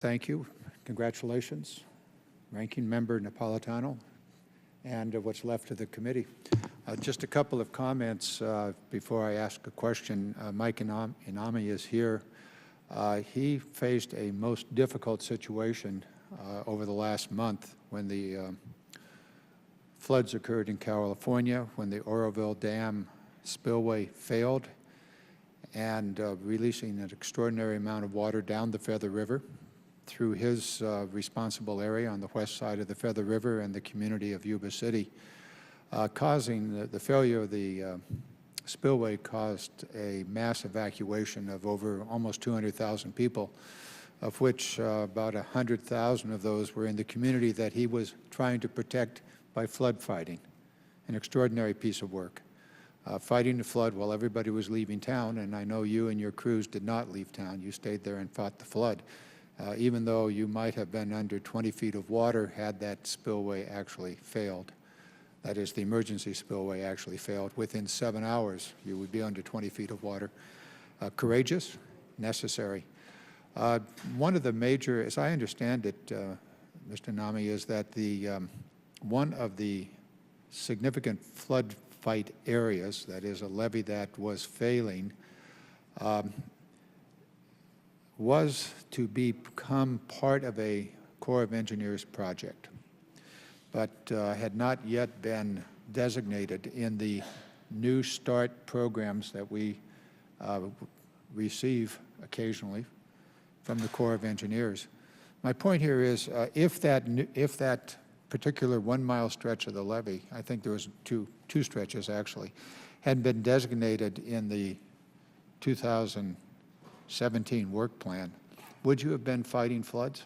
Thank you. Congratulations, Ranking Member Napolitano, and what's left of the committee. Just a couple of comments before I ask a question. Mike Inami is here. He faced a most difficult situation over the last month when the floods occurred in California, when the Oroville Dam spillway failed and releasing an extraordinary amount of water down the Feather River through his responsible area on the west side of the Feather River and the community of Yuba City. Causing the failure of the spillway caused a mass evacuation of over almost 200,000 people, of which about 100,000 of those were in the community that he was trying to protect by flood fighting. An extraordinary piece of work. Fighting the flood while everybody was leaving town, and I know you and your crews did not leave town. You stayed there and fought the flood. Even though you might have been under 20 feet of water had that spillway actually failed. That is, the emergency spillway actually failed. Within 7 hours, you would be under 20 feet of water. Courageous, necessary. One of the major, as I understand it, Mr. Nami, is that the one of the significant flood fight areas, that is a levee that was failing, was to become part of a Corps of Engineers project, but had not yet been designated in the New Start programs that we receive occasionally from the Corps of Engineers. My point here is if that particular 1 mile stretch of the levee, I think there was two stretches actually, had been designated in the 2017 work plan, would you have been fighting floods?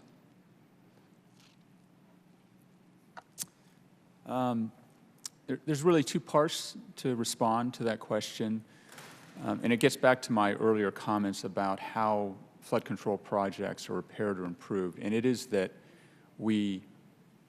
There's really two parts to respond to that question, and it gets back to my earlier comments about how flood control projects are repaired or improved, and it is that we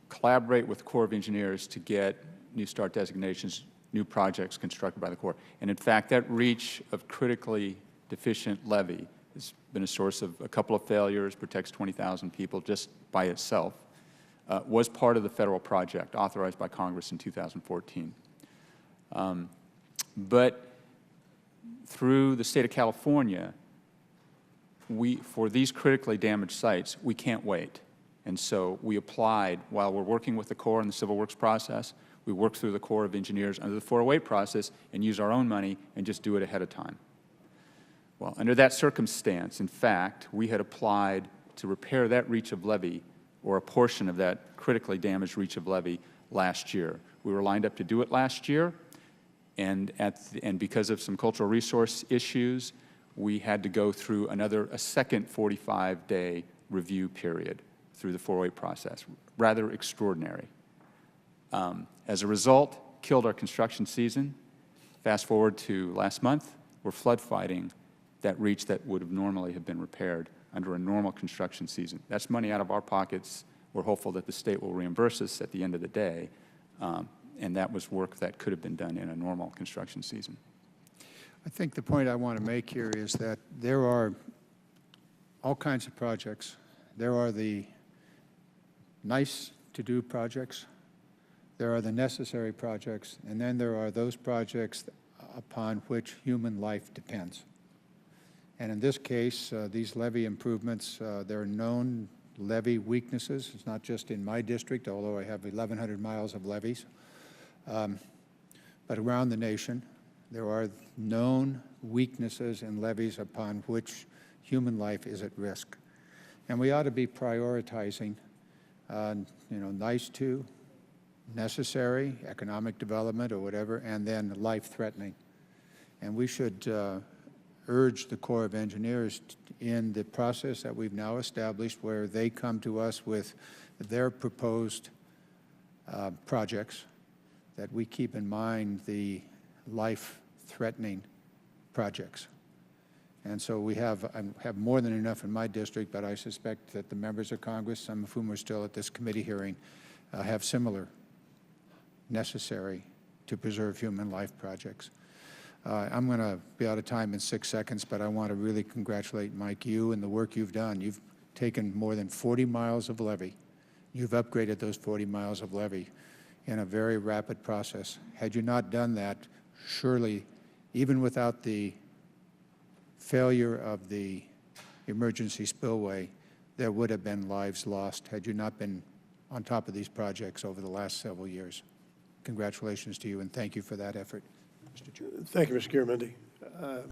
collaborate with the Corps of Engineers to get New Start designations, new projects constructed by the Corps. And in fact, that reach of critically deficient levee has been a source of a couple of failures, protects 20,000 people just by itself, was part of the federal project authorized by Congress in 2014. But through the state of California, for these critically damaged sites, we can't wait. And so we applied, while we're working with the Corps in the Civil Works process, we worked through the Corps of Engineers under the 408 process and use our own money and just do it ahead of time. Well, under that circumstance, in fact, we had applied to repair that reach of levee, or a portion of that critically damaged reach of levee, last year. We were lined up to do it last year, and because of some cultural resource issues, we had to go through a second 45-day review period through the 408 process. Rather extraordinary. As a result, killed our construction season. Fast forward to last month, we're flood fighting that reach that would have normally have been repaired under a normal construction season. That's money out of our pockets. We're hopeful that the state will reimburse us at the end of the day, and that was work that could have been done in a normal construction season. I think the point I want to make here is that there are all kinds of projects. There are the nice-to-do projects, there are the necessary projects, and then there are those projects upon which human life depends. And in this case, these levee improvements, there are known levee weaknesses. It's not just in my district, although I have 1,100 miles of levees, but around the nation, there are known weaknesses in levees upon which human life is at risk. And we ought to be prioritizing nice to, necessary, economic development or whatever, and then life-threatening. And we should urge the Corps of Engineers in the process that we've now established, where they come to us with their proposed projects, that we keep in mind the life-threatening projects. And so we have more than enough in my district, but I suspect that the members of Congress, some of whom are still at this committee hearing, have similar necessary to preserve human life projects. I'm going to be out of time in 6 seconds, but I want to really congratulate Mike, you and the work you've done. You've taken more than 40 miles of levee. You've upgraded those 40 miles of levee in a very rapid process. Had you not done that, surely, even without the failure of the emergency spillway, there would have been lives lost had you not been on top of these projects over the last several years. Congratulations to you, and thank you for that effort, Mr. Chair. Thank you, Mr. Garamendi.